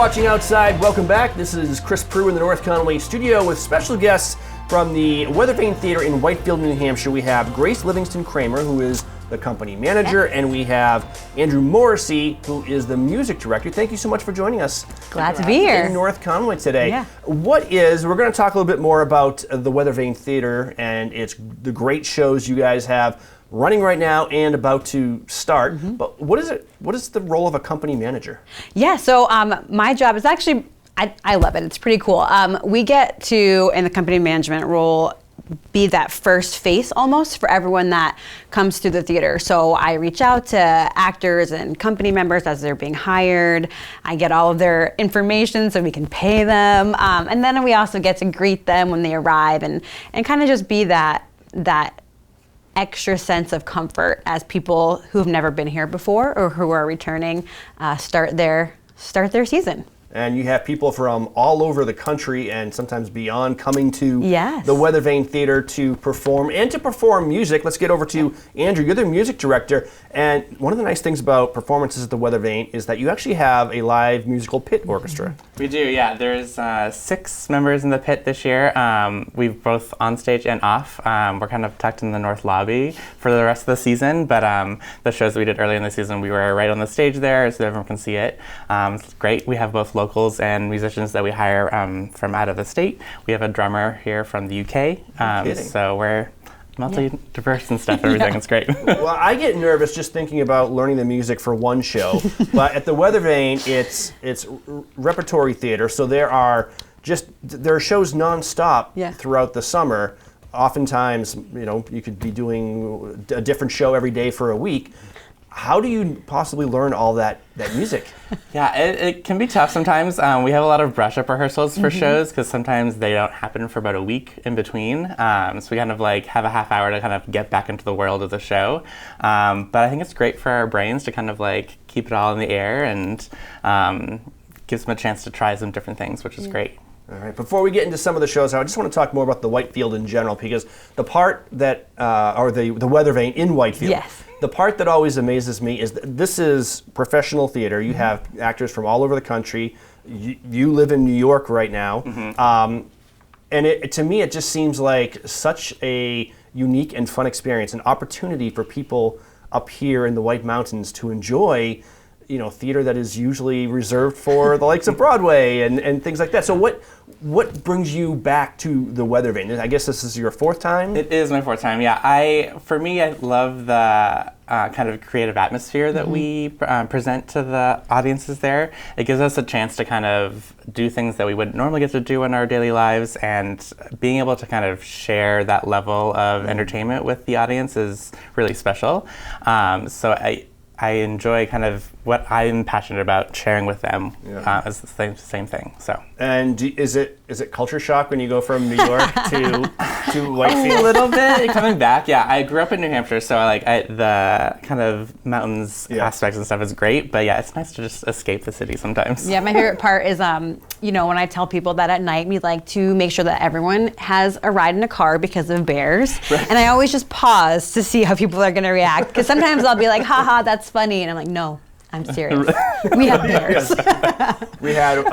watching Outside. Welcome back. This is Chris Prue in the North Conway studio with special guests from the Weathervane Theatre in Whitefield, New Hampshire. We have Grace Livingston Kramer, who is the company manager, and we have Andrew Morrissey, who is the music director. Thank you so much for joining us. Glad to be here. In North Conway today. Yeah. We're going to talk a little bit more about the Weathervane Theatre and the great shows you guys have running right now and about to start. Mm-hmm. But what is the role of a company manager? Yeah, so my job is actually, I love it. It's pretty cool. We get to, in the company management role, be that first face almost for everyone that comes through the theater. So I reach out to actors and company members as they're being hired. I get all of their information so we can pay them. And then we also get to greet them when they arrive and kind of just be that extra sense of comfort as people who've never been here before or who are returning start their season. And you have people from all over the country and sometimes beyond coming to Yes. the Weathervane Theatre to perform music. Let's get over to Andrew. You're the music director. And one of the nice things about performances at the Weathervane is that you actually have a live musical pit orchestra. We do, yeah. There's 6 members in the pit this year. We've both on stage and off. We're kind of tucked in the north lobby for the rest of the season, but the shows that we did early in the season, we were right on the stage there so everyone can see it. It's great. We have both locals and musicians that we hire from out of the state. We have a drummer here from the UK, so we're multi-diverse and stuff. Everything is great. Well, I get nervous just thinking about learning the music for one show, but at the Weathervane, it's repertory theater, so there are shows nonstop throughout the summer. Oftentimes, you could be doing a different show every day for a week. How do you possibly learn all that music? Yeah, it can be tough sometimes. We have a lot of brush-up rehearsals for shows because sometimes they don't happen for about a week in between. So we kind of have a half hour to kind of get back into the world of the show. But I think it's great for our brains to kind of keep it all in the air and gives them a chance to try some different things, which is great. All right. Before we get into some of the shows, I just want to talk more about the Whitefield in general, because the part that, or the Weathervane in Whitefield, the part that always amazes me is that this is professional theater. You have actors from all over the country. You live in New York right now. And to me, it just seems like such a unique and fun experience, an opportunity for people up here in the White Mountains to enjoy theater that is usually reserved for the likes of Broadway and things like that. So what brings you back to the Weathervane? I guess this is your 4th time? It is my 4th time, yeah. For me, I love the kind of creative atmosphere that we present to the audiences there. It gives us a chance to kind of do things that we wouldn't normally get to do in our daily lives, and being able to kind of share that level of entertainment with the audience is really special. So I enjoy kind of what I'm passionate about sharing with them as the same thing. So. And is it culture shock when you go from New York to Whitefield? A little bit coming back. Yeah, I grew up in New Hampshire, so the kind of mountains aspects and stuff is great. But yeah, it's nice to just escape the city sometimes. Yeah, my favorite part is when I tell people that at night we like to make sure that everyone has a ride in a car because of bears, and I always just pause to see how people are going to react, because sometimes I'll be like, haha, that's funny, and I'm like, no, I'm serious. We have bears. We had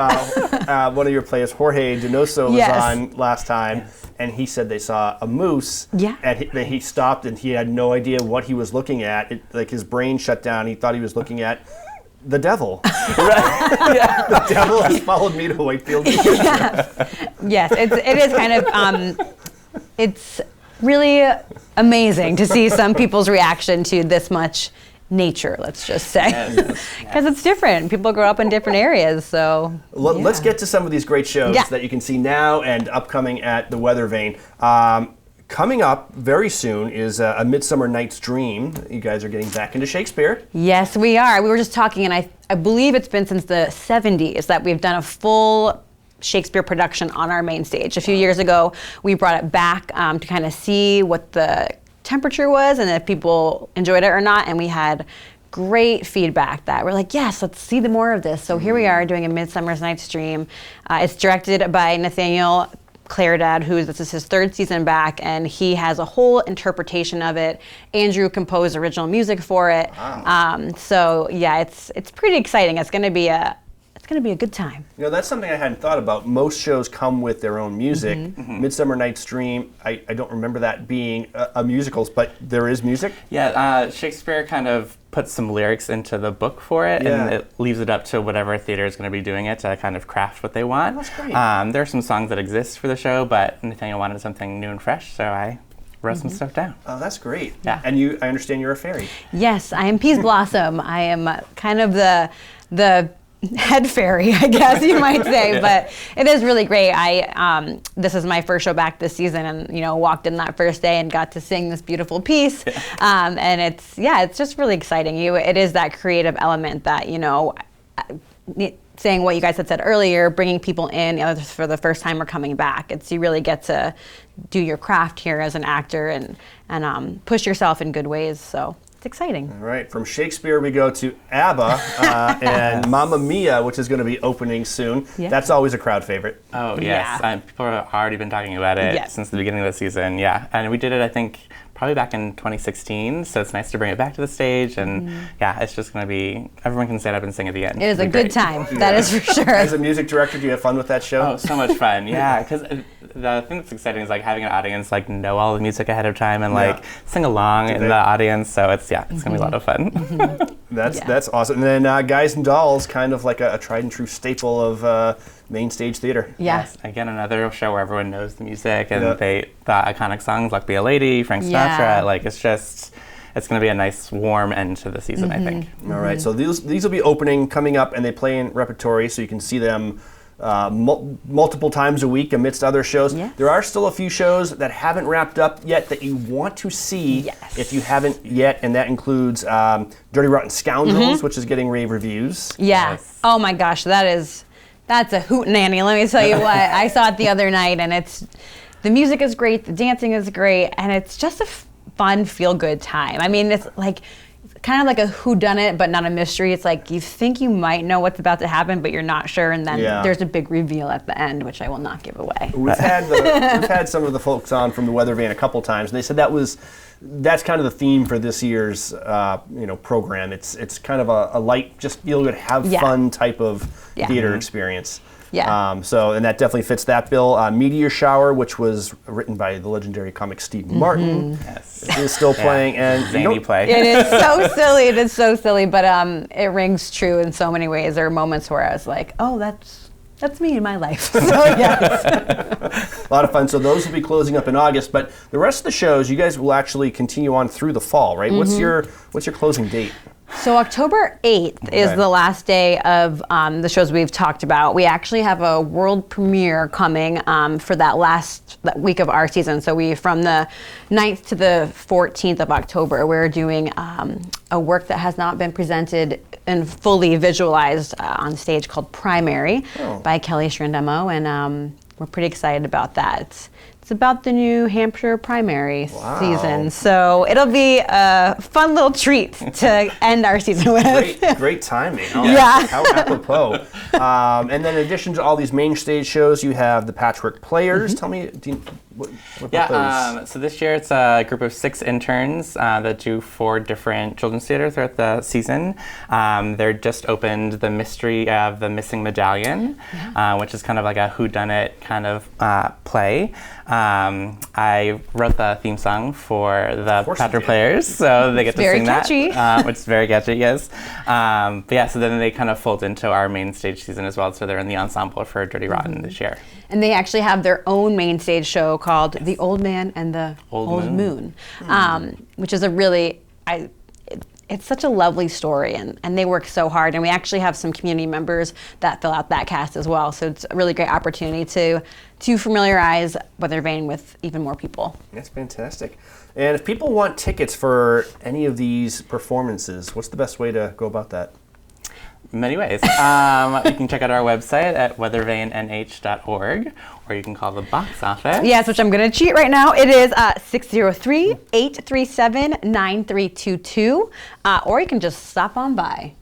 one of your players, Jorge Donoso, was on last time, and he said they saw a moose, and he stopped and he had no idea what he was looking at. His brain shut down. He thought he was looking at the devil. The devil has followed me to Whitefield. Yes, it is kind of, it's really amazing to see some people's reaction to this much nature, let's just say, because it's different. People grow up in different areas, so. Let's get to some of these great shows that you can see now and upcoming at the Weathervane. Coming up very soon is A Midsummer Night's Dream. You guys are getting back into Shakespeare. Yes, we are. We were just talking, and I believe it's been since the 70s that we've done a full Shakespeare production on our main stage. A few years ago, we brought it back to kind of see what the temperature was and if people enjoyed it or not, and we had great feedback that we're like, yes, let's see the more of this. So here we are doing A Midsummer Night's Dream. It's directed by Nathaniel Claridad, this is his 3rd season back, and he has a whole interpretation of it. Andrew composed original music for it. Wow. So yeah, it's pretty exciting. It's going to be going to be a good time. You know, that's something I hadn't thought about. Most shows come with their own music. Midsummer Night's Dream, I don't remember that being a musical, but there is music? Yeah, Shakespeare kind of puts some lyrics into the book for it, and it leaves it up to whatever theater is going to be doing it to kind of craft what they want. That's great. There are some songs that exist for the show, but Nathaniel wanted something new and fresh, so I wrote some stuff down. Oh, that's great. Yeah. And I understand you're a fairy. Yes, I am Peas Blossom. I am kind of the head fairy, I guess you might say, but it is really great. This is my first show back this season, and walked in that first day and got to sing this beautiful piece, and it's just really exciting. It is that creative element that saying what you guys had said earlier, bringing people in for the first time or coming back. You really get to do your craft here as an actor and push yourself in good ways. So. It's exciting. All right, from Shakespeare we go to ABBA and Mamma Mia, which is going to be opening soon. Yeah. That's always a crowd favorite. Oh, yes. Yeah. People have already been talking about it since the beginning of the season. Yeah, and we did it, I think, probably back in 2016, so it's nice to bring it back to the stage, and it's just going to be, everyone can stand up and sing at the end. It is a good time, that is for sure. As a music director, do you have fun with that show? Oh, so much fun, yeah, because the thing that's exciting is having an audience know all the music ahead of time and sing along in the audience, so it's going to be a lot of fun. That's awesome. And then Guys and Dolls, kind of like a tried and true staple of main stage theater. Yes. Again, another show where everyone knows the music and the iconic songs like Be a Lady, Frank Sinatra, it's going to be a nice warm end to the season, I think. All right, so these will be opening, coming up, and they play in repertory, so you can see them multiple times a week amidst other shows. Yes. There are still a few shows that haven't wrapped up yet that you want to see if you haven't yet, and that includes Dirty Rotten Scoundrels, which is getting rave reviews. Yeah. Yes. Oh my gosh, that's a hootenanny. Let me tell you what. I saw it the other night, and the music is great, the dancing is great, and it's just a fun, feel-good time. I mean, it's kind of like a whodunit, but not a mystery. It's you think you might know what's about to happen, but you're not sure, and then there's a big reveal at the end, which I will not give away. We've had some of the folks on from the Weathervane a couple times, and they said that's kind of the theme for this year's program. It's kind of a light, just feel good, have fun type of theater experience. Yeah. And that definitely fits that bill. Meteor Shower, which was written by the legendary comic Steve Martin, is still playing. And zany play. It is so silly. It is so silly, but it rings true in so many ways. There are moments where I was like, oh, that's me in my life. So yes. A lot of fun. So those will be closing up in August, but the rest of the shows, you guys will actually continue on through the fall, right? What's your closing date? So October 8th is the last day of the shows we've talked about. We actually have a world premiere coming for that week of our season. So from the 9th to the 14th of October, we're doing a work that has not been presented and fully visualized on stage called Primary by Kelly Shrindamo, and we're pretty excited about that. It's about the New Hampshire primary season, so it'll be a fun little treat to end our season with. Great timing. How apropos. And then in addition to all these main stage shows, you have the Patchwork Players. Tell me, what those? So this year it's a group of 6 interns that do 4 different children's theater throughout the season. They're just opened the Mystery of the Missing Medallion, which is kind of like a whodunit kind of play. I wrote the theme song for the Patchwork Players, so they get to sing that, which is very catchy, yes. So then they kind of fold into our main stage season as well, so they're in the ensemble for Dirty Rotten this year. And they actually have their own main stage show called The Old Man and the Old Moon, which is it's such a lovely story, and they work so hard. And we actually have some community members that fill out that cast as well. So it's a really great opportunity to familiarize Weathervane with even more people. That's fantastic. And if people want tickets for any of these performances, what's the best way to go about that? Many ways. You can check out our website at weathervanenh.org, or you can call the box office. Yes, which I'm going to cheat right now. It is 603-837-9322, or you can just stop on by.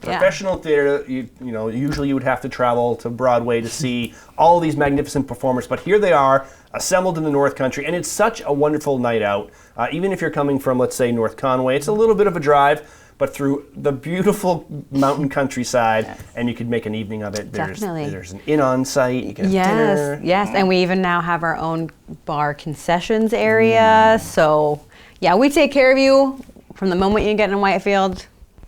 Professional theater, usually you would have to travel to Broadway to see all of these magnificent performers, but here they are, assembled in the North Country, and it's such a wonderful night out. Even if you're coming from, let's say, North Conway, it's a little bit of a drive, but through the beautiful mountain countryside, and you could make an evening of it. Definitely. There's an inn on site, you can have dinner. Yes, and we even now have our own bar concessions area. So, yeah, we take care of you from the moment you get in Whitefield.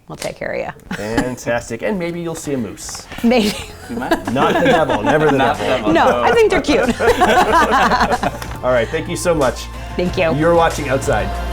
We'll take care of you. Fantastic. And maybe you'll see a moose. Maybe. You might. Not the devil, never the devil. No, I think they're cute. All right, thank you so much. Thank you. You're watching Outside.